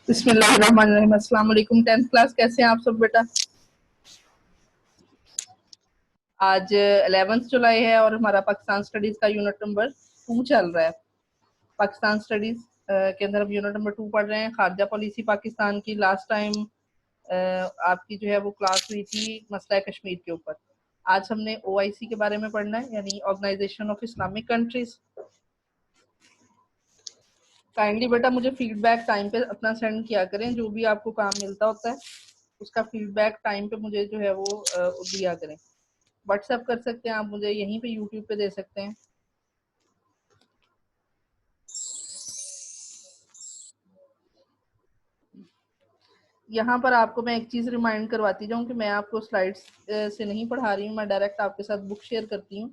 بسم اللہ الرحمن الرحیم. السلام علیکم. 10th کلاس کیسے ہیں آپ سب بیٹا؟ آج 11 جولائی ہے اور ہمارا پاکستان اسٹڈیز کا یونٹ نمبر 2 چل رہا ہے. پاکستان اسٹڈیز کے اندر ہم یونٹ نمبر 2 پڑھ رہے ہیں. خارجہ پالیسی پاکستان کی لاسٹ ٹائم آپ کی جو ہے وہ کلاس ہوئی تھی مسئلہ کشمیر کے اوپر. آج ہم نے OIC کے بارے میں پڑھنا ہے, یعنی organization of Islamic countries. Kindly بیٹا مجھے فیڈ بیک ٹائم پہ اپنا سینڈ کیا کریں, جو بھی آپ کو کام ملتا ہوتا ہے اس کا فیڈ بیک ٹائم پہ مجھے جو ہے وہ دیا کریں. واٹس ایپ کر سکتے ہیں آپ مجھے, یہیں پہ یوٹیوب پہ دے سکتے ہیں. یہاں پر آپ کو میں ایک چیز ریمائنڈ کرواتی جاؤں کہ میں آپ کو سلائڈس سے نہیں پڑھا رہی ہوں, میں ڈائریکٹ آپ کے ساتھ بک شیئر کرتی ہوں.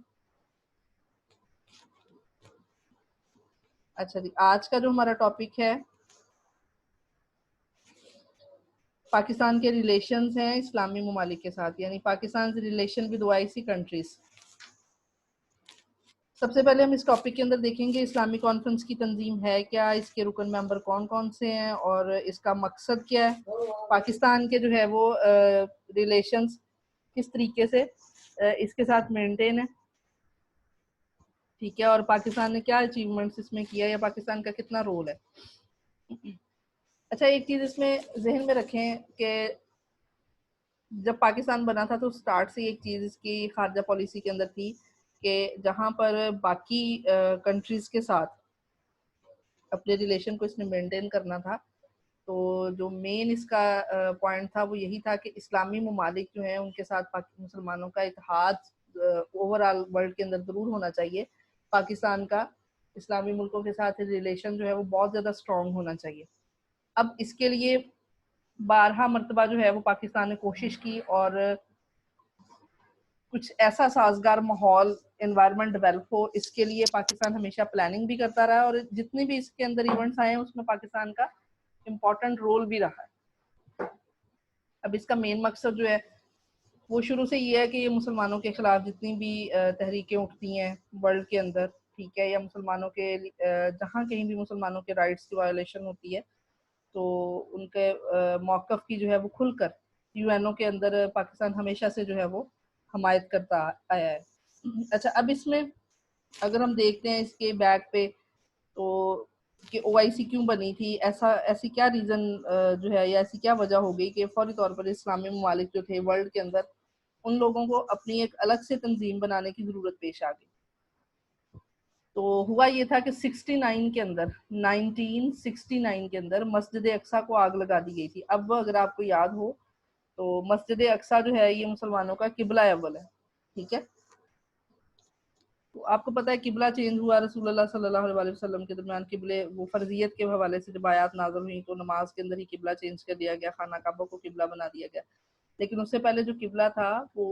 اچھا جی, آج کا جو ہمارا ٹاپک ہے پاکستان کے ریلیشنز ہیں اسلامی ممالک کے ساتھ, یعنی Pakistan relation with OIC countries. سب سے پہلے ہم اس ٹاپک کے اندر دیکھیں گے اسلامی کانفرنس کی تنظیم ہے کیا, اس کے رکن ممبر کون کون سے ہیں, اور اس کا مقصد کیا ہے, پاکستان کے جو ہے وہ ریلیشنز کس طریقے سے اس کے ساتھ مینٹین ہے, ٹھیک ہے, اور پاکستان نے کیا اچیومنٹس اس میں کیا, یا پاکستان کا کتنا رول ہے. اچھا, ایک چیز اس میں ذہن میں رکھیں کہ جب پاکستان بنا تھا تو سٹارٹ سے ایک چیز اس کی خارجہ پالیسی کے اندر تھی کہ جہاں پر باقی کنٹریز کے ساتھ اپنے ریلیشن کو اس نے مینٹین کرنا تھا, تو جو مین اس کا پوائنٹ تھا وہ یہی تھا کہ اسلامی ممالک جو ہیں ان کے ساتھ مسلمانوں کا اتحاد اوور آل ورلڈ کے اندر ضرور ہونا چاہیے. پاکستان کا اسلامی ملکوں کے ساتھ ریلیشن جو ہے وہ بہت زیادہ اسٹرانگ ہونا چاہیے. اب اس کے لیے 12 مرتبہ جو ہے وہ پاکستان نے کوشش کی اور کچھ ایسا سازگار ماحول انوائرمنٹ ڈیولپ ہو, اس کے لیے پاکستان ہمیشہ پلاننگ بھی کرتا رہا, اور جتنے بھی اس کے اندر ایونٹس آئے ہیں اس میں پاکستان کا امپورٹنٹ رول بھی رہا ہے. اب اس کا مین مقصد جو ہے وہ شروع سے یہ ہے کہ یہ مسلمانوں کے خلاف جتنی بھی تحریکیں اٹھتی ہیں ورلڈ کے اندر, ٹھیک ہے, یا مسلمانوں کے جہاں کہیں بھی مسلمانوں کے رائٹس کی وائلیشن ہوتی ہے تو ان کے موقف کی جو ہے وہ کھل کر UN کے اندر پاکستان ہمیشہ سے جو ہے وہ حمایت کرتا آیا ہے. اچھا, اب اس میں اگر ہم دیکھتے ہیں اس کے بیک پہ تو کہ OIC کیوں بنی تھی, ایسی کیا ریزن جو ہے یا ایسی کیا وجہ ہو گئی کہ فوری طور پر اسلامی ممالک جو تھے ورلڈ کے اندر ان لوگوں کو اپنی ایک الگ سے تنظیم بنانے کی ضرورت پیش آ گئی. تو ہوا یہ تھا کہ 1969 کے اندر مسجد اقصی کو آگ لگا دی گئی تھی. اب اگر آپ کو یاد ہو تو مسجد اقصی جو ہے یہ مسلمانوں کا قبلہ اول ہے, ٹھیک ہے. تو آپ کو پتہ ہے قبلہ چینج ہوا رسول اللہ صلی اللہ علیہ وسلم کے درمیان, قبلے وہ فرضیت کے حوالے سے جب آیات نازل ہوئی تو نماز کے اندر ہی قبلہ چینج کر دیا گیا, خانہ کعبہ کو قبلہ بنا دیا گیا, لیکن اس سے پہلے جو قبلہ تھا وہ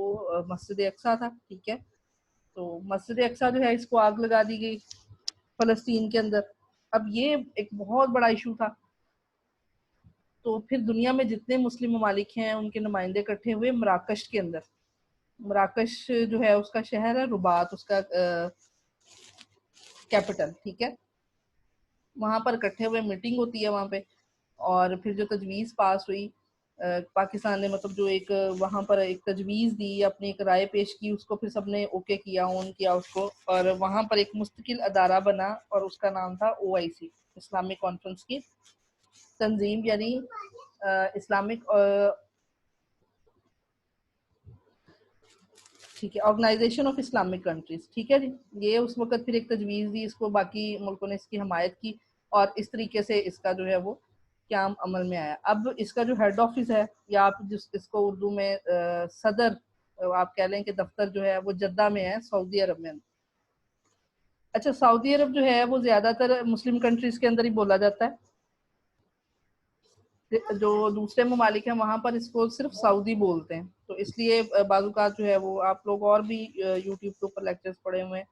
مسجد اقصی تھا, ٹھیک ہے. تو مسجد اقصی جو ہے اس کو آگ لگا دی گئی فلسطین کے اندر. اب یہ ایک بہت بڑا ایشو تھا, تو پھر دنیا میں جتنے مسلم ممالک ہیں ان کے نمائندے اکٹھے ہوئے مراکش کے اندر. مراکش جو ہے اس کا شہر ہے رباط, اس کا کیپٹل, ٹھیک ہے. وہاں پر اکٹھے ہوئے, میٹنگ ہوتی ہے وہاں پہ, اور پھر جو تجویز پاس ہوئی پاکستان نے, مطلب جو ایک وہاں پر ایک تجویز دی, اپنی ایک رائے پیش کی, اس کو پھر سب نے اوکے کیا, اون کیا اس کو, اور وہاں پر ایک مستقل ادارہ بنا اور اس کا نام تھا OIC, اسلامک کانفرنس کی تنظیم, یعنی اسلامک ٹھیک ہے آرگنائزیشن آف اسلامک کنٹریز, ٹھیک ہے جی. یہ اس وقت پھر ایک تجویز دی, اس کو باقی ملکوں نے اس کی حمایت کی, اور اس طریقے سے اس کا جو ہے وہ قیام عمل میں آیا. اب اس کا جو ہیڈ آفس ہے, یا آپ اس کو اردو میں صدر آپ کہہ لیں کہ دفتر جو ہے وہ جدہ میں ہے, سعودی عرب میں. اچھا, سعودی عرب جو ہے وہ زیادہ تر مسلم کنٹریز کے اندر ہی بولا جاتا ہے, جو دوسرے ممالک ہیں وہاں پر اس کو صرف سعودی بولتے ہیں, تو اس لیے بعض اوقات جو ہے وہ آپ لوگ اور بھی یوٹیوب کے اوپر لیکچرز پڑھے ہوئے ہیں,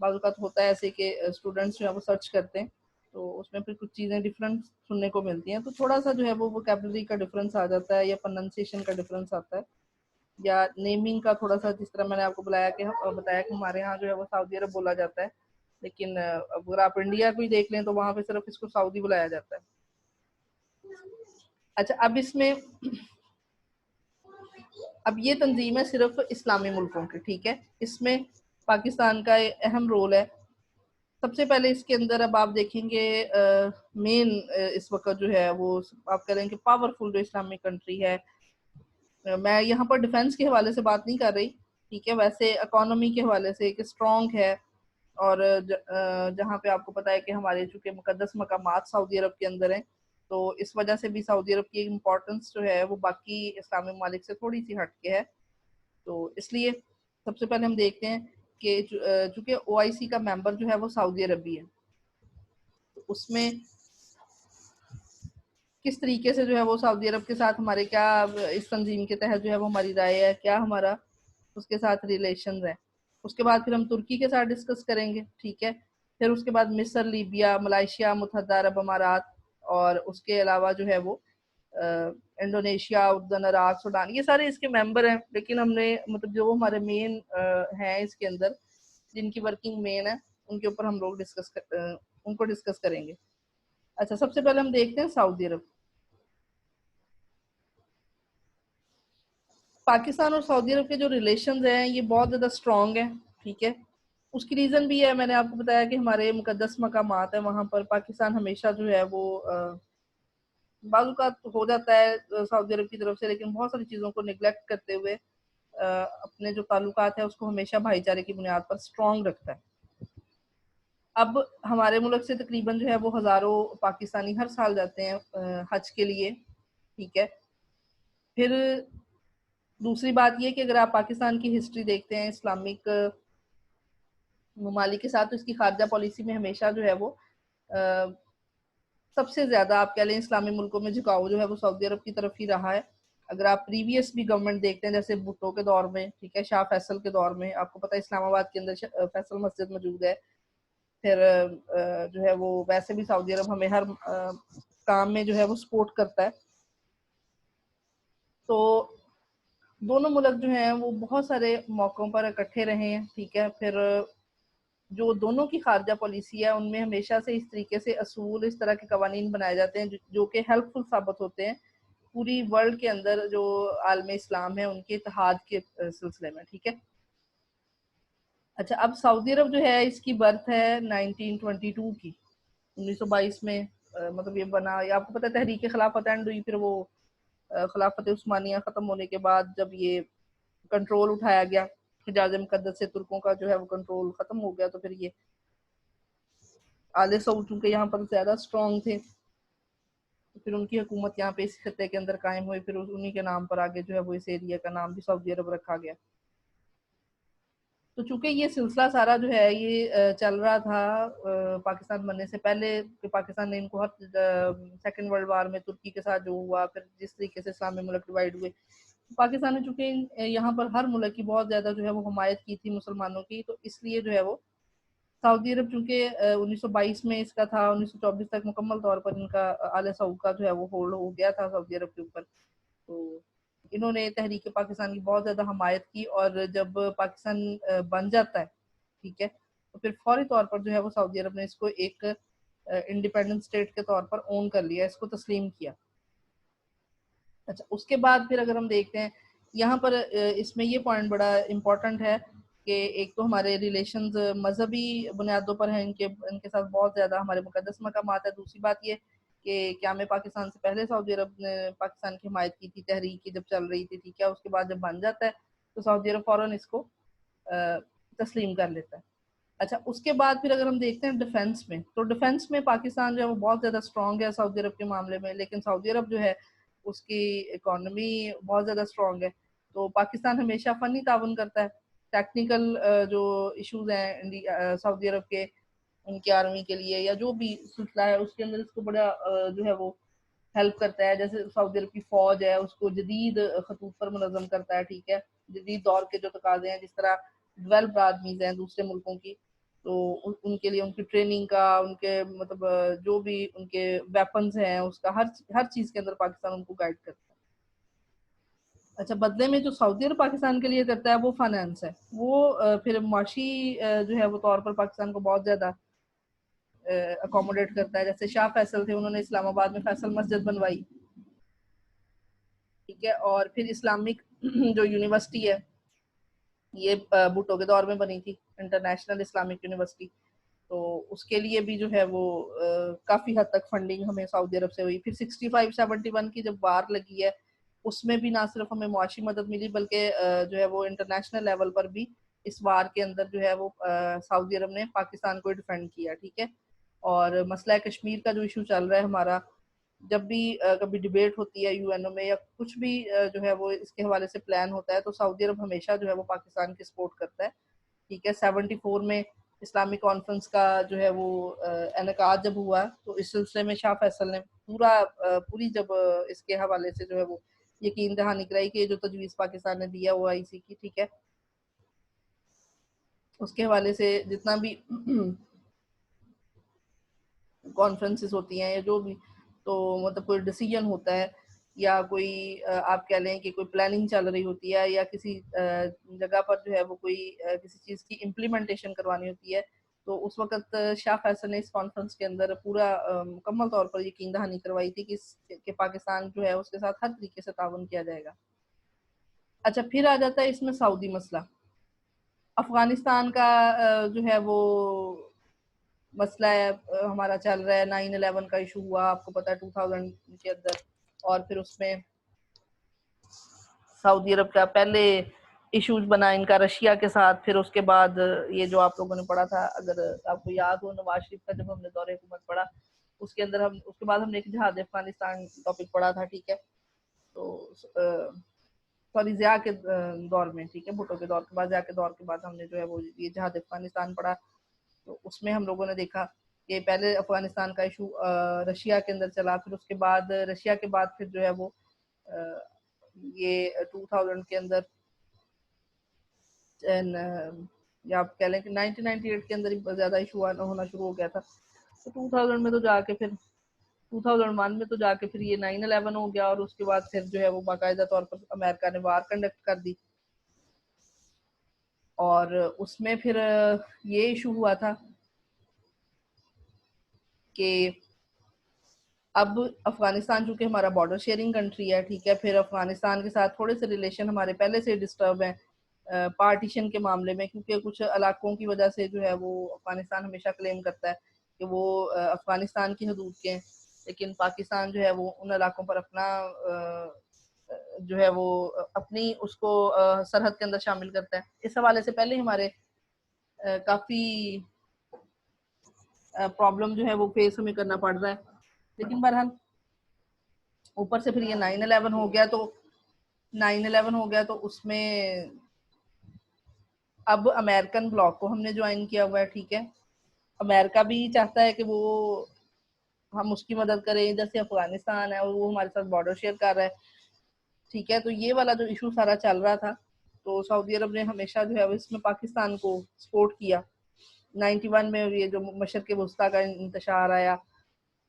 بعض اوقات ہوتا ہے ایسے کہ اسٹوڈنٹس جو ہے وہ سرچ کرتے ہیں تو اس میں پھر کچھ چیزیں ڈفرینٹ سننے کو ملتی ہیں, تو تھوڑا سا جو ہے وہ ووکیبلری کا ڈفرینس آ جاتا ہے, یا پروننسیشن کا ڈفرینس آتا ہے, یا نیمنگ کا تھوڑا سا, جس طرح میں نے آپ کو بتایا کہ ہمارے ہاں جو ہے وہ سعودی عرب بولا جاتا ہے, لیکن اگر آپ انڈیا کو ہی دیکھ لیں تو وہاں پہ صرف اس کو سعودی بلایا جاتا ہے. اچھا اب اس میں اب یہ تنظیم ہے صرف اسلامی ملکوں کی، ٹھیک ہے، اس میں پاکستان کا اہم رول ہے. سب سے پہلے اس کے اندر اب آپ دیکھیں گے مین اس وقت جو ہے وہ آپ کریں کہ پاورفل جو اسلامک کنٹری ہے. میں یہاں پر ڈیفنس کے حوالے سے بات نہیں کر رہی، ٹھیک ہے، ویسے اکانومی کے حوالے سے ایک اسٹرانگ ہے. اور جہاں پہ آپ کو پتا ہے کہ ہمارے چونکہ مقدس مقامات سعودی عرب کے اندر ہیں، تو اس وجہ سے بھی سعودی عرب کی امپورٹنس جو ہے وہ باقی اسلامی ممالک سے تھوڑی سی ہٹ کے ہے. تو اس لیے سب سے پہلے ہم دیکھتے ہیں کہ چونکہ او آئی سی کا ممبر جو ہے وہ سعودی عربی ہے، تو اس میں کس طریقے سے جو ہے وہ سعودی عرب کے ساتھ ہمارے کیا اس تنظیم کے تحت جو ہے وہ ہماری رائے ہے، کیا ہمارا اس کے ساتھ ریلیشنز ہے. اس کے بعد پھر ہم ترکی کے ساتھ ڈسکس کریں گے، ٹھیک ہے. پھر اس کے بعد مصر، لیبیا، ملائیشیا، متحدہ عرب امارات، اور اس کے علاوہ جو ہے وہ انڈونیشیا، اردن، عراق، سوڈان، یہ سارے اس کے ممبر ہیں. لیکن ہم نے مطلب جو ہمارے مین ہیں اس کے اندر جن کی ورکنگ مین ہے ان کے اوپر ہم لوگ ان کو ڈسکس کریں گے. اچھا سب سے پہلے ہم دیکھتے ہیں سعودی عرب. پاکستان اور سعودی عرب کے جو ریلیشنز ہیں یہ بہت زیادہ اسٹرانگ ہیں، ٹھیک ہے. اس کی ریزن بھی ہے، میں نے آپ کو بتایا کہ ہمارے مقدس مقامات ہیں، وہاں پر پاکستان ہمیشہ جو ہے وہ بعض اوقات ہو جاتا ہے سعودی عرب کی طرف سے، لیکن بہت ساری چیزوں کو نیگلیکٹ کرتے ہوئے اپنے جو تعلقات ہیں اس کو ہمیشہ بھائی چارے کی بنیاد پر اسٹرانگ رکھتا ہے. اب ہمارے ملک سے تقریباً جو ہے وہ ہزاروں پاکستانی ہر سال جاتے ہیں حج کے لیے، ٹھیک ہے. پھر دوسری بات یہ کہ اگر آپ پاکستان کی ہسٹری دیکھتے ہیں اسلامک ممالک کے ساتھ، تو اس کی خارجہ پالیسی میں ہمیشہ جو ہے وہ سب سے زیادہ آپ کہہ لیں اسلامی ملکوں میں جھکاؤ جو ہے وہ سعودی عرب کی طرف ہی رہا ہے. اگر آپ پریویس بھی گورنمنٹ دیکھتے ہیں جیسے بھٹو کے دور میں، ٹھیک ہے، شاہ فیصل کے دور میں، آپ کو پتہ ہے اسلام آباد کے اندر فیصل مسجد موجود ہے. پھر جو ہے وہ ویسے بھی سعودی عرب ہمیں ہر کام میں جو ہے وہ سپورٹ کرتا ہے. تو دونوں ملک جو ہیں وہ بہت سارے موقعوں پر اکٹھے رہے ہیں، ٹھیک ہے. پھر جو دونوں کی خارجہ پالیسی ہے ان میں ہمیشہ سے اس طریقے سے اصول، اس طرح کے قوانین بنائے جاتے ہیں جو کہ ہیلپ فل ثابت ہوتے ہیں پوری ورلڈ کے اندر جو عالم اسلام ہے ان کے اتحاد کے سلسلے میں، ٹھیک ہے. اچھا اب سعودی عرب جو ہے اس کی برتھ ہے 1922 کی، 1922 میں مطلب یہ بنا. یہ آپ کو پتہ ہے تحریک خلافت اینڈ ہوئی، پھر وہ خلافت عثمانیہ ختم ہونے کے بعد جب یہ کنٹرول اٹھایا گیا حجاز مقدس سے، ترکوں کا جو ہے وہ کنٹرول ختم ہو گیا، تو پھر یہ آل سعود چونکہ یہاں پر زیادہ اسٹرانگ تھے تو پھر ان کی حکومت یہاں پہ اس خطے کے اندر قائم ہوئی. پھر انہی کے نام پر آگے جو ہے وہ اس ایریا کا نام بھی سعودی عرب رکھا گیا. تو چونکہ یہ سلسلہ سارا جو ہے یہ چل رہا تھا پاکستان بننے سے پہلے، کہ پاکستان نے ان کو سیکنڈ ورلڈ وار میں ترکی کے ساتھ جو ہوا، پھر جس طریقے سے اسلامی ملک ڈیوائیڈ ہوئے، پاکستان نے چونکہ یہاں پر ہر ملک کی بہت زیادہ جو ہے وہ حمایت کی تھی مسلمانوں کی، تو اس لیے جو ہے وہ سعودی عرب چونکہ 1922 میں اس کا تھا، 1924 تک مکمل طور پر ان کا آل سعود کا جو ہے وہ ہولڈ ہو گیا تھا سعودی عرب کے اوپر. تو انہوں نے تحریک پاکستان کی بہت زیادہ حمایت کی، اور جب پاکستان بن جاتا ہے، ٹھیک ہے، تو پھر فوری طور پر جو ہے وہ سعودی عرب نے اس کو ایک انڈیپینڈنٹ اسٹیٹ کے طور پر اون کر لیا، اس کو تسلیم کیا. اچھا اس کے بعد پھر اگر ہم دیکھتے ہیں یہاں پر اس میں یہ پوائنٹ بڑا امپورٹنٹ ہے کہ ایک تو ہمارے ریلیشنز مذہبی بنیادوں پر ہیں، ان کے ساتھ بہت زیادہ ہمارے مقدس مقامات ہے. دوسری بات یہ کہ قیام پاکستان سے پہلے سعودی عرب نے پاکستان کی حمایت کی تھی، تحریک کی جب چل رہی تھی، ٹھیک ہے. اس کے بعد جب بن جاتا ہے تو سعودی عرب فوراً اس کو تسلیم کر لیتا ہے. اچھا اس کے بعد پھر اگر ہم دیکھتے ہیں ڈیفنس میں، تو ڈیفنس میں پاکستان جو ہے وہ بہت زیادہ اسٹرانگ ہے سعودی عرب کے معاملے میں، لیکن سعودی عرب جو ہے اس کی اکانومی بہت زیادہ اسٹرانگ ہے. تو پاکستان ہمیشہ فنی تعاون کرتا ہے. ٹیکنیکل جو ایشوز ہیں سعودی عرب کے ان کی آرمی کے لیے یا جو بھی سلسلہ ہے اس کے اندر اس کو بڑا جو ہے وہ ہیلپ کرتا ہے. جیسے سعودی عرب کی فوج ہے اس کو جدید خطوط پر منظم کرتا ہے، ٹھیک ہے، جدید دور کے جو تقاضے ہیں، جس طرح ڈیولپڈ آرمیز ہیں دوسرے ملکوں کی، تو ان کے لیے ان کی ٹریننگ کا، ان کے مطلب جو بھی ان کے ویپنز ہیں اس کا ہر چیز کے اندر پاکستان ان کو گائیڈ کرتا ہے. اچھا بدلے میں جو سعودی عرب پاکستان کے لیے کرتا ہے وہ فائنانس ہے. وہ پھر معاشی جو ہے وہ طور پر پاکستان کو بہت زیادہ اکوموڈیٹ کرتا ہے. جیسے شاہ فیصل تھے، انہوں نے اسلام آباد میں فیصل مسجد بنوائی، ٹھیک ہے. اور پھر اسلامک جو یونیورسٹی ہے یہ بھٹو کے دور میں بنی تھی, انٹرنیشنل اسلامک یونیورسٹی, تو اس کے لیے بھی جو ہے وہ کافی حد تک فنڈنگ ہمیں سعودی عرب سے ہوئی. پھر 65-71 کی جب وار لگی ہے اس میں بھی نہ صرف ہمیں معاشی مدد ملی بلکہ جو ہے وہ انٹرنیشنل لیول پر بھی اس وار کے اندر جو ہے وہ سعودی عرب نے پاکستان کو ڈیفینڈ کیا. ٹھیک ہے. اور مسئلہ کشمیر کا جو ایشو چل رہا ہے ہمارا, جب بھی کبھی ڈیبیٹ ہوتی ہے یو این او میں یا کچھ بھی جو ہے وہ اس کے حوالے سے پلان ہوتا ہے تو سعودی عرب ہمیشہ جو ہے وہ پاکستان کی سپورٹ کرتا ہے. ٹھیک ہے. 74 میں اسلامی کانفرنس کا جو ہے وہ انعقاد جب ہوا تو اس سلسلے میں شاہ فیصل نے پوری جب اس کے حوالے سے جو ہے وہ یقین دہانی کرائی کہ جو تجویز پاکستان نے دیا وہ آئی سی کی, ٹھیک ہے, اس کے حوالے سے جتنا بھی کانفرنسز ہوتی ہیں یا جو بھی, تو مطلب کوئی ڈیسیجن ہوتا ہے یا کوئی آپ کہہ لیں کہ کوئی پلاننگ چل رہی ہوتی ہے یا کسی جگہ پر جو ہے وہ کوئی کسی چیز کی امپلیمنٹیشن کروانی ہوتی ہے, تو اس وقت شاہ فیصل نے اس کانفرنس کے اندر پورا مکمل طور پر یقین دہانی کروائی تھی کہ پاکستان جو ہے اس کے ساتھ ہر طریقے سے تعاون کیا جائے گا. اچھا, پھر آ جاتا ہے اس میں سعودی مسئلہ. افغانستان کا جو ہے وہ مسئلہ ہے ہمارا چل رہا ہے. 9/11 کا ایشو ہوا آپ کو پتا ہے 2000 کے اندر, اور پھر اس میں سعودی عرب کا پہلے ایشوز بنا ان کا رشیا کے ساتھ, پھر اس کے بعد یہ جو آپ لوگوں نے پڑھا تھا اگر آپ کو یاد ہو نواز شریف کا جب ہم نے دور حکومت پڑھا اس کے اندر اس کے بعد ہم نے ایک جہاد افغانستان ٹاپک پڑھا تھا. ٹھیک ہے. تو سوری ضیاء کے دور میں, ٹھیک ہے, بھٹو کے دور کے بعد ضیاء کے دور کے بعد ہم نے جو ہے وہ یہ جہاد افغانستان پڑھا. تو اس میں ہم لوگوں نے دیکھا کہ پہلے افغانستان کا ایشو رشیا کے اندر چلا, پھر اس کے بعد رشیا کے بعد پھر جو ہے وہ یہ 2000 کے اندر یا آپ کہہ لیں کہ 1998 کے اندر ہی زیادہ ایشو ہونا شروع ہو گیا تھا. تو 2000 میں تو جا کے پھر 2001 میں تو جا کے پھر یہ 9/11 ہو گیا, اور اس کے بعد پھر جو ہے وہ باقاعدہ طور پر امریکہ نے وار کنڈکٹ کر دی. اور اس میں پھر یہ ایشو ہوا تھا کہ اب افغانستان چونکہ ہمارا بارڈر شیئرنگ کنٹری ہے, ٹھیک ہے, پھر افغانستان کے ساتھ تھوڑے سے ریلیشن ہمارے پہلے سے ڈسٹرب ہیں پارٹیشن کے معاملے میں, کیونکہ کچھ علاقوں کی وجہ سے جو ہے وہ افغانستان ہمیشہ کلیم کرتا ہے کہ وہ افغانستان کی حدود کے ہیں, لیکن پاکستان جو ہے وہ ان علاقوں پر اپنا جو ہے وہ اپنی اس کو سرحد کے اندر شامل کرتا ہے. اس حوالے سے پہلے ہمارے کافی پرابلم جو ہے وہ فیس ہمیں کرنا پڑ رہا ہے, لیکن بہرحال اوپر سے پھر یہ 9/11 ہو گیا. تو 9/11 ہو گیا تو اس میں اب امریکن بلاک کو ہم نے جوائن کیا ہوا ہے. ٹھیک ہے. امریکہ بھی چاہتا ہے کہ وہ ہم اس کی مدد کریں, جیسے افغانستان ہے اور وہ ہمارے ساتھ بارڈر شیئر کر رہا ہے. ٹھیک ہے. تو یہ والا جو ایشو سارا چل رہا تھا تو سعودی عرب نے ہمیشہ جو ہے اس میں پاکستان کو سپورٹ کیا. 91 میں یہ جو مشرق وسطیٰ کا انتشار آیا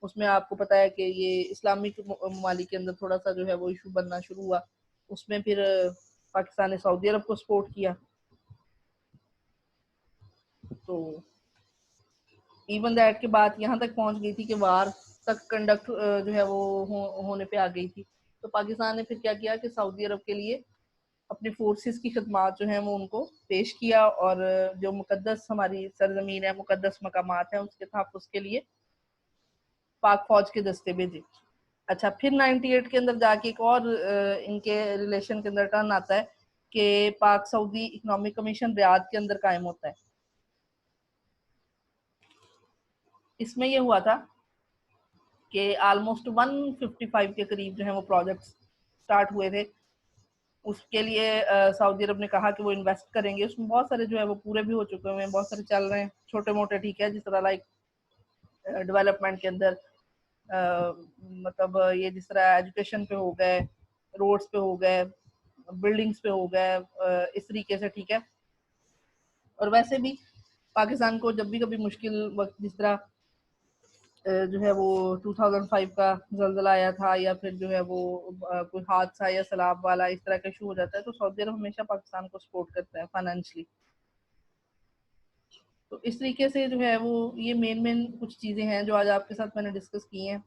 اس میں آپ کو پتا ہے کہ یہ اسلامک ممالک کے اندر تھوڑا سا جو ہے وہ ایشو بننا شروع ہوا, اس میں پھر پاکستان نے سعودی عرب کو سپورٹ کیا. تو ایون دیٹ کے بات یہاں تک پہنچ گئی تھی کہ وار تک کنڈکٹ جو ہے وہ ہونے پہ آ گئی تھی. تو پاکستان نے پھر کیا کیا کہ سعودی عرب کے لیے اپنی فورسز کی خدمات جو ہیں وہ ان کو پیش کیا, اور جو مقدس ہماری سرزمین ہے, مقدس مقامات ہیں, اس کے تحفظ کے لیے پاک فوج کے دستے بھیجے. اچھا, پھر 98 کے اندر جا کے ایک اور ان کے ریلیشن کے اندر ٹرن آتا ہے کہ پاک سعودی اکنامک کمیشن ریاض کے اندر قائم ہوتا ہے. اس میں یہ ہوا تھا کہ آلموسٹ 155 کے قریب جو ہیں وہ پروجیکٹس سٹارٹ ہوئے تھے. اس کے لیے سعودی عرب نے کہا کہ وہ انویسٹ کریں گے. اس میں بہت سارے جو ہے وہ پورے بھی ہو چکے ہوئے ہیں, بہت سارے چل رہے ہیں چھوٹے موٹے, ٹھیک ہے, جس طرح لائک ڈیولپمنٹ کے اندر مطلب یہ جس طرح ایجوکیشن پہ ہو گئے, روڈز پہ ہو گئے, بلڈنگز پہ ہو گئے, اس طریقے سے. ٹھیک ہے. اور ویسے بھی پاکستان کو جب بھی کبھی مشکل وقت جس طرح جو ہے وہ 2005 کا زلزلہ آیا تھا یا پھر جو ہے وہ کوئی حادثہ یا سیلاب والا اس طرح کا ایشو ہو جاتا ہے تو سعودی عرب ہمیشہ پاکستان کو سپورٹ کرتا ہے فائنینشلی. تو اس طریقے سے جو ہے وہ یہ مین کچھ چیزیں ہیں جو آج آپ کے ساتھ میں نے ڈسکس کی ہیں.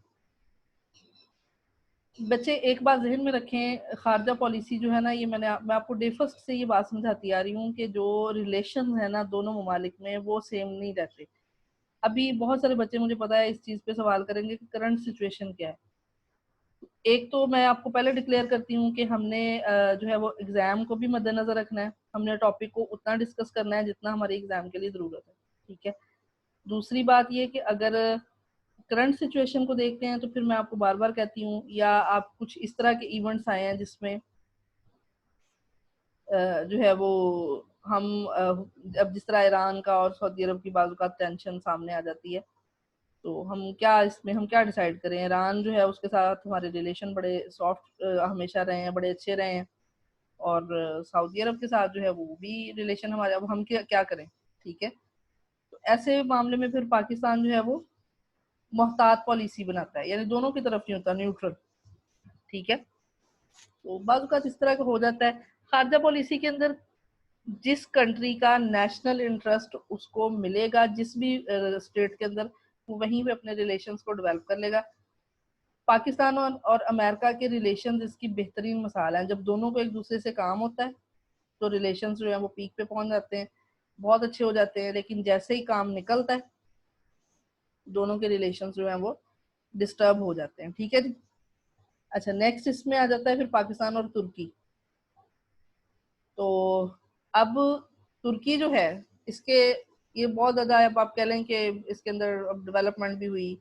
بچے ایک بات ذہن میں رکھیں، خارجہ پالیسی جو ہے نا، یہ میں آپ کو ڈے فرسٹ سے یہ بات سمجھاتی آ رہی ہوں کہ جو ریلیشن ہے نا دونوں ممالک میں وہ سیم نہیں رہتے. ابھی بہت سارے بچے مجھے پتا ہے اس چیز پہ سوال کریں گے کہ کرنٹ سچویشن کیا ہے. ایک تو میں آپ کو پہلے ڈکلیئر کرتی ہوں کہ ہم نے جو ہے وہ ایگزام کو بھی مد نظر رکھنا ہے. ہم نے ٹاپک کو اتنا ڈسکس کرنا ہے جتنا ہمارے ایگزام کے لیے ضرورت ہے. ٹھیک ہے. دوسری بات یہ کہ اگر کرنٹ سچویشن کو دیکھتے ہیں تو پھر میں آپ کو بار بار کہتی ہوں، یا آپ کچھ اس طرح کے ایونٹس آئے ہیں جس میں جو ہے وہ ہم اب جس طرح ایران کا اور سعودی عرب کی بعض اوقات ٹینشن سامنے آ جاتی ہے، تو ہم کیا ڈیسائیڈ کریں. ایران جو ہے اس کے ساتھ ہمارے ریلیشن بڑے سافٹ ہمیشہ رہے ہیں، بڑے اچھے رہے ہیں، اور سعودی عرب کے ساتھ جو ہے وہ بھی ریلیشن ہمارے، اب ہم کیا کریں. ٹھیک ہے. تو ایسے معاملے میں پھر پاکستان جو ہے وہ محتاط پالیسی بناتا ہے، یعنی دونوں کی طرف نہیں ہوتا، نیوٹرل. ٹھیک ہے. تو بعض اوقات اس طرح کا ہو جاتا ہے. خارجہ پالیسی کے اندر جس کنٹری کا نیشنل انٹرسٹ اس کو ملے گا جس بھی اسٹیٹ کے اندر، وہ وہیں پہ اپنے ریلیشنز کو ڈیولپ کر لے گا. پاکستان اور امریکہ کے ریلیشنز اس کی بہترین مثال ہیں. جب دونوں کو ایک دوسرے سے کام ہوتا ہے تو ریلیشنز جو ہیں وہ پیک پہ پہنچ جاتے ہیں، بہت اچھے ہو جاتے ہیں. لیکن جیسے ہی کام نکلتا ہے دونوں کے ریلیشنز جو ہیں وہ ڈسٹرب ہو جاتے ہیں. ٹھیک ہے جی. اچھا، نیکسٹ اس میں آ جاتا ہے پھر پاکستان اور ترکی. تو اب ترکی جو ہے اس کے یہ بہت زیادہ، اب آپ کہہ لیں کہ اس کے اندر اب ڈیولپمنٹ بھی ہوئی.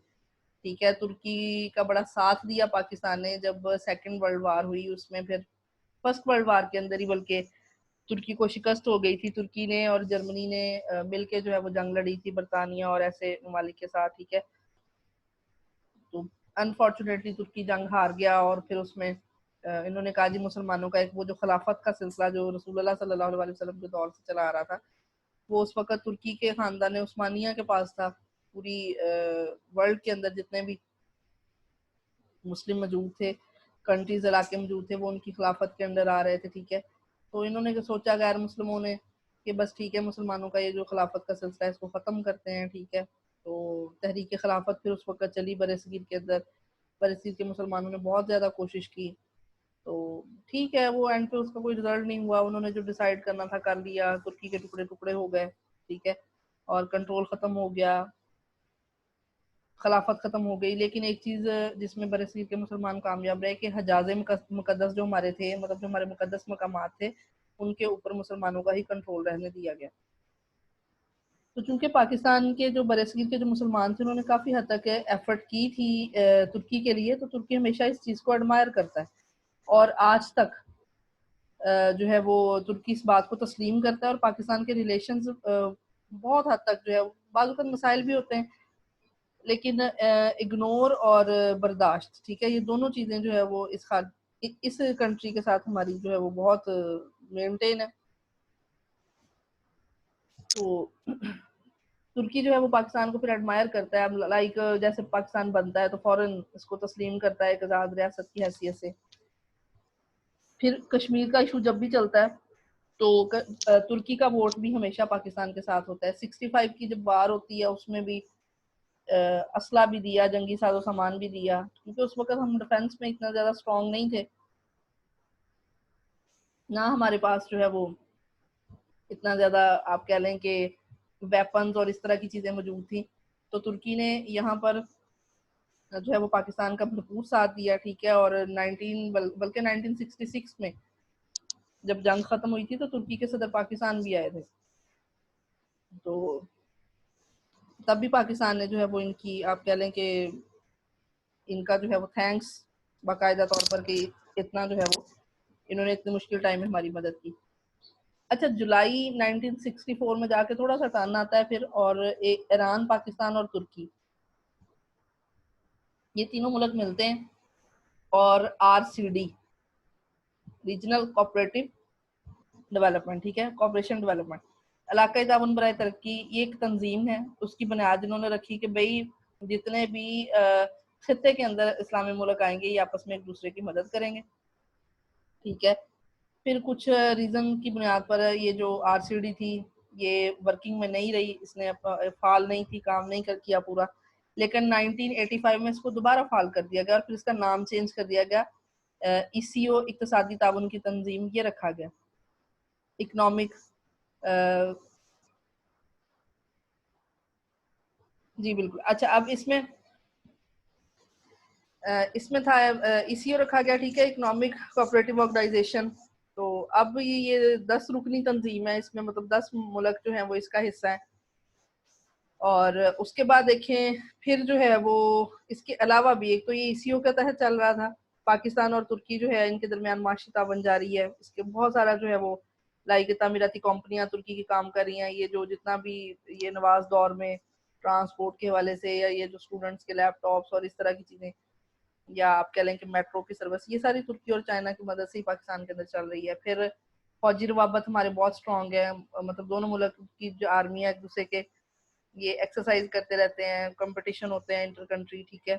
ٹھیک ہے. ترکی کا بڑا ساتھ دیا پاکستان نے جب سیکنڈ ورلڈ وار ہوئی. اس میں پھر فرسٹ ورلڈ وار کے اندر ہی بلکہ ترکی کو شکست ہو گئی تھی. ترکی نے اور جرمنی نے مل کے جو ہے وہ جنگ لڑی تھی برطانیہ اور ایسے ممالک کے ساتھ. ٹھیک ہے. تو انفارچونیٹلی ترکی جنگ ہار گیا، اور پھر اس میں انہوں نے کہا جی مسلمانوں کا ایک وہ جو خلافت کا سلسلہ جو رسول اللہ صلی اللہ علیہ وسلم کے دور سے چلا آ رہا تھا، وہ اس وقت ترکی کے خاندان عثمانیہ کے پاس تھا. پوری ورلڈ کے اندر جتنے بھی مسلم موجود تھے، کنٹریز علاقے موجود تھے، وہ ان کی خلافت کے اندر آ رہے تھے. ٹھیک ہے. تو انہوں نے سوچا غیر مسلموں نے کہ بس ٹھیک ہے مسلمانوں کا یہ جو خلافت کا سلسلہ ہے اس کو ختم کرتے ہیں. ٹھیک ہے. تو تحریک خلافت پھر اس وقت چلی برصغیر کے اندر. برصغیر کے مسلمانوں نے بہت زیادہ کوشش کی. تو ٹھیک ہے، وہ اینڈ پہ اس کا کوئی رزلٹ نہیں ہوا. انہوں نے جو ڈیسائیڈ کرنا تھا کر لیا. ترکی کے ٹکڑے ٹکڑے ہو گئے. ٹھیک ہے. اور کنٹرول ختم ہو گیا، خلافت ختم ہو گئی. لیکن ایک چیز جس میں برصغیر کے مسلمان کامیاب رہے کہ حجاز مقدس جو ہمارے تھے، مطلب جو ہمارے مقدس مقامات تھے، ان کے اوپر مسلمانوں کا ہی کنٹرول رہنے دیا گیا. تو چونکہ پاکستان کے جو برصغیر کے جو مسلمان تھے انہوں نے کافی حد تک ایفرٹ کی تھی ترکی کے لیے، تو ترکی ہمیشہ اس چیز کو ایڈمائر کرتا ہے، اور آج تک جو ہے وہ ترکی اس بات کو تسلیم کرتا ہے. اور پاکستان کے ریلیشنز بہت حد تک جو ہے بعض اوقات مسائل بھی ہوتے ہیں، لیکن اگنور اور برداشت، ٹھیک ہے، یہ دونوں چیزیں جو ہے وہ اس کنٹری کے ساتھ ہماری جو ہے وہ بہت مینٹین ہے. تو ترکی جو ہے وہ پاکستان کو پھر ایڈمائر کرتا ہے. اب لائک جیسے پاکستان بنتا ہے تو فوراً اس کو تسلیم کرتا ہے ایک آزاد ریاست کی حیثیت سے. پھر کشمیر کا ایشو جب بھی چلتا ہے تو ترکی کا ووٹ بھی ہمیشہ پاکستان کے ساتھ ہوتا ہے. 65 کی جب وار ہوتی ہے اس میں بھی اسلحہ بھی دیا، جنگی ساز و سامان بھی دیا، کیونکہ اس وقت ہم ڈیفنس میں اتنا زیادہ اسٹرانگ نہیں تھے، نہ ہمارے پاس جو ہے وہ اتنا زیادہ آپ کہہ لیں کہ ویپنز اور اس طرح کی چیزیں موجود تھیں. تو ترکی نے یہاں پر جو ہے وہ پاکستان کا بھرپور ساتھ دیا. ٹھیک ہے. اور بلکہ 1966 میں جب جنگ ختم ہوئی تھی تو ترکی کے صدر پاکستان بھی آئے تھے. تو تب بھی پاکستان نے جو ہے وہ ان کی آپ کہہ لیں کہ ان کا جو ہے وہ تھینکس باقاعدہ طور پر کہ اتنا جو ہے وہ انہوں نے اتنے مشکل ٹائم میں ہماری مدد کی. اچھا، جولائی 1964 میں جا کے تھوڑا سا ٹرن آتا ہے پھر، اور ایران، پاکستان اور ترکی یہ تینوں ملک ملتے ہیں، اور RCD ریجنل کوآپریٹو ڈیولپمنٹ، ٹھیک ہے، کوآپریشن ڈیولپمنٹ، علاقائی تعاون برائے ترقی، یہ ایک تنظیم ہے. اس کی بنیاد انہوں نے رکھی کہ بھئی جتنے بھی خطے کے اندر اسلامی ملک آئیں گے یہ آپس میں ایک دوسرے کی مدد کریں گے. ٹھیک ہے. پھر کچھ ریزن کی بنیاد پر یہ جو RCD تھی یہ ورکنگ میں نہیں رہی، اس نے فعال نہیں تھی، کام نہیں کیا پورا. لیکن 1985 میں اس کو دوبارہ فعال کر دیا گیا اور پھر اس کا نام چینج کر دیا گیا ECO اقتصادی تعاون کی تنظیم یہ رکھا گیا اکنامک جی بالکل. اچھا اب اس میں تھا ECO رکھا گیا ٹھیک ہے اکنامک کوآپریٹو آرگنائزیشن. تو اب یہ 10 رکنی تنظیم ہے اس میں مطلب 10 ملک جو ہیں وہ اس کا حصہ ہیں. اور اس کے بعد دیکھیں پھر جو ہے وہ اس کے علاوہ بھی ایک تو یہ ECO کے تحت چل رہا تھا. پاکستان اور ترکی جو ہے ان کے درمیان معاشی تعاون جاری ہے. اس کے بہت سارا جو ہے وہ لائک تعمیراتی کمپنیاں ترکی کی کام کر رہی ہیں. یہ جو جتنا بھی یہ نواز دور میں ٹرانسپورٹ کے حوالے سے یا یہ جو اسٹوڈنٹس کے لیپ ٹاپس اور اس طرح کی چیزیں یا آپ کہہ لیں کہ میٹرو کی سروس یہ ساری ترکی اور چائنا کی مدد سے ہی پاکستان کے اندر چل رہی ہے. پھر فوجی روابط ہمارے بہت اسٹرانگ ہے مطلب دونوں ملک کی جو آرمی ہے ایک دوسرے کے یہ ایکسرسائز کرتے رہتے ہیں کمپٹیشن ہوتے ہیں انٹر کنٹری ٹھیک ہے.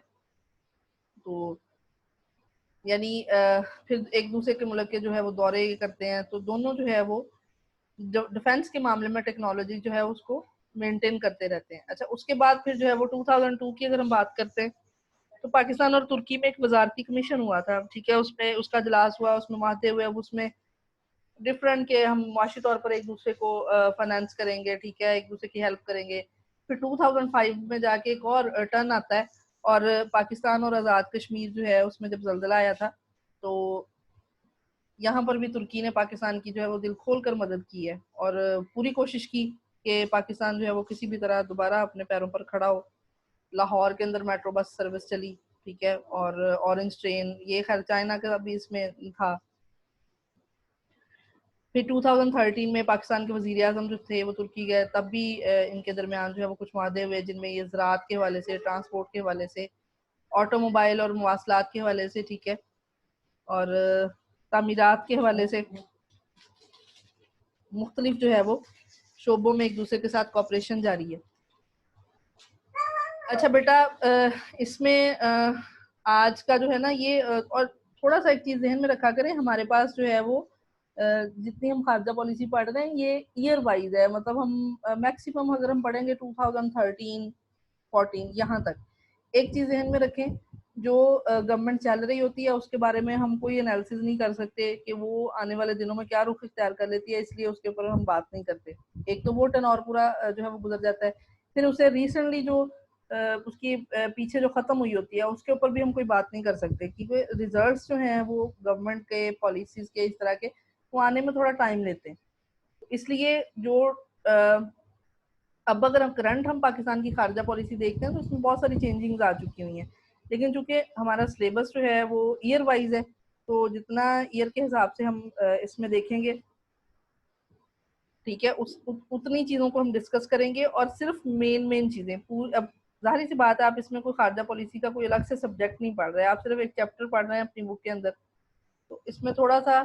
تو یعنی پھر ایک دوسرے کے ملک کے جو ہے وہ دورے کرتے ہیں. تو دونوں جو ہے وہ ڈیفینس کے معاملے میں ٹیکنالوجی جو ہے اس کو مینٹین کرتے رہتے ہیں. اچھا اس کے بعد پھر جو ہے وہ 2002 کی اگر ہم بات کرتے ہیں تو پاکستان اور ترکی میں ایک وزارتی کمیشن ہوا تھا ٹھیک ہے. اس میں اس کا اجلاس ہوا اس میں معاہدے ہوئے. اب اس میں ڈفرینٹ کہ ہم معاشی طور پر ایک دوسرے کو فائنانس کریں گے ٹھیک ہے ایک دوسرے کی ہیلپ کریں گے. پھر 2005 میں جا کے ایک اور ٹرن آتا ہے اور پاکستان اور آزاد کشمیر جو ہے اس میں جب زلزلہ آیا تھا تو یہاں پر بھی ترکی نے پاکستان کی جو ہے وہ دل کھول کر مدد کی ہے اور پوری کوشش کی کہ پاکستان جو ہے وہ کسی بھی طرح دوبارہ اپنے پیروں پر کھڑا ہو. لاہور کے اندر میٹرو بس سروس چلی ٹھیک ہے اور اورنج ٹرین یہ خیر چائنا کا بھی اس میں تھا. پھر 2013 میں پاکستان کے وزیر اعظم جو تھے وہ ترکی گئے تب بھی ان کے درمیان جو ہے وہ کچھ معاہدے ہوئے جن میں یہ زراعت کے حوالے سے ٹرانسپورٹ کے حوالے سے آٹو موبائل اور مواصلات کے حوالے سے ٹھیک ہے اور تعمیرات کے حوالے سے مختلف جو ہے وہ شعبوں میں ایک دوسرے کے ساتھ کوآپریشن جاری ہے. اچھا بیٹا اس میں آج کا جو ہے نا یہ اور تھوڑا سا ایک چیز ذہن میں رکھا کریں ہمارے پاس جو ہے وہ جتنی ہم خارجہ پالیسی پڑھ رہے ہیں یہ ایئر وائز ہے مطلب ہم میکسیمم اگر ہم پڑھیں گے 2013-14 یہاں تک. ایک چیز ذہن میں رکھیں جو گورنمنٹ چل رہی ہوتی ہے اس کے بارے میں ہم کوئی انالیسز نہیں کر سکتے کہ وہ آنے والے دنوں میں کیا رخ اختیار کر لیتی ہے اس لیے اس کے اوپر ہم بات نہیں کرتے. ایک تو وہ ٹرن اور پورا جو ہے وہ گزر جاتا ہے پھر اسے ریسنٹلی جو اس کی پیچھے جو ختم ہوئی ہوتی ہے اس کے اوپر بھی ہم کوئی بات نہیں کر سکتے کیونکہ ریزلٹس جو ہیں وہ گورنمنٹ کے پالیسیز کے اس طرح کے وہ آنے میں تھوڑا ٹائم لیتے ہیں. اس لیے جو اب اگر ہم پاکستان کی خارجہ پالیسی دیکھتے ہیں تو اس میں بہت ساری چینجنگز آ چکی ہوئی ہیں لیکن چونکہ ہمارا سلیبس جو ہے وہ ایئر وائز ہے تو جتنا ایئر کے حساب سے ہم اس میں دیکھیں گے ٹھیک ہے اتنی چیزوں کو ہم ڈسکس کریں گے اور صرف مین چیزیں اب ظاہر سی بات ہے آپ اس میں کوئی خارجہ پالیسی کا کوئی الگ سے سبجیکٹ نہیں پڑھ رہے آپ صرف ایک چیپٹر پڑھ رہے ہیں اپنی بک کے اندر. تو اس میں تھوڑا سا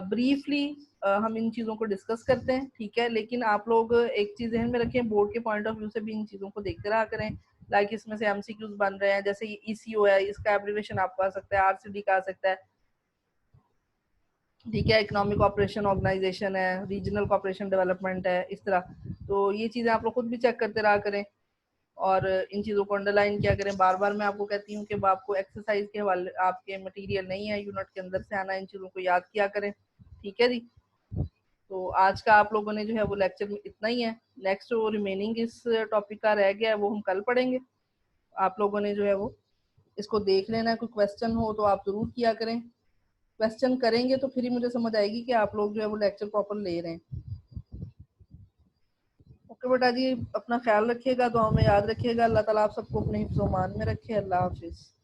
بریفلی ہم ان چیزوں کو ڈسکس کرتے ہیں ٹھیک ہے لیکن آپ لوگ ایک چیز ذہن میں رکھیں بورڈ کے پوائنٹ آف ویو سے بھی ان چیزوں کو دیکھتے رہا کریں. لائک اس میں سے MCQs بن رہے ہیں جیسے یہ ECO ہے اس کا ایبریویشن آپ کو آ سکتا ہے RCD کا آ سکتا ہے ٹھیک ہے اکنامک کوآپریشن آرگنائزیشن ہے ریجنل کوآپریشن ڈیولپمنٹ ہے اس طرح. تو یہ چیزیں آپ لوگ خود بھی چیک کرتے رہا کریں اور ان چیزوں کو انڈر لائن کیا کریں. بار بار میں آپ کو کہتی ہوں کہ آپ کو ایکسرسائز کے حوالے آپ کے مٹیریل نہیں ہے یونٹ کے اندر سے آنا ان چیزوں کو یاد کیا کریں ٹھیک ہے جی. تو آج کا آپ لوگوں نے جو ہے وہ لیکچر میں اتنا ہی ہے. نیکسٹ جو ریمیننگ اس ٹاپک کا رہ گیا ہے وہ ہم کل پڑھیں گے. آپ لوگوں نے جو ہے وہ اس کو دیکھ لینا ہے. کوئی کویسچن ہو تو آپ ضرور کیا کریں. کویسچن کریں گے تو پھر ہی مجھے سمجھ آئے گی کہ آپ لوگ جو ہے وہ لیکچر پراپر لے رہے ہیں. اوکے بیٹا جی اپنا خیال رکھیے گا دعاؤں میں یاد رکھیے گا. اللہ تعالیٰ آپ سب کو اپنے حفظ و امان میں رکھے. اللہ حافظ.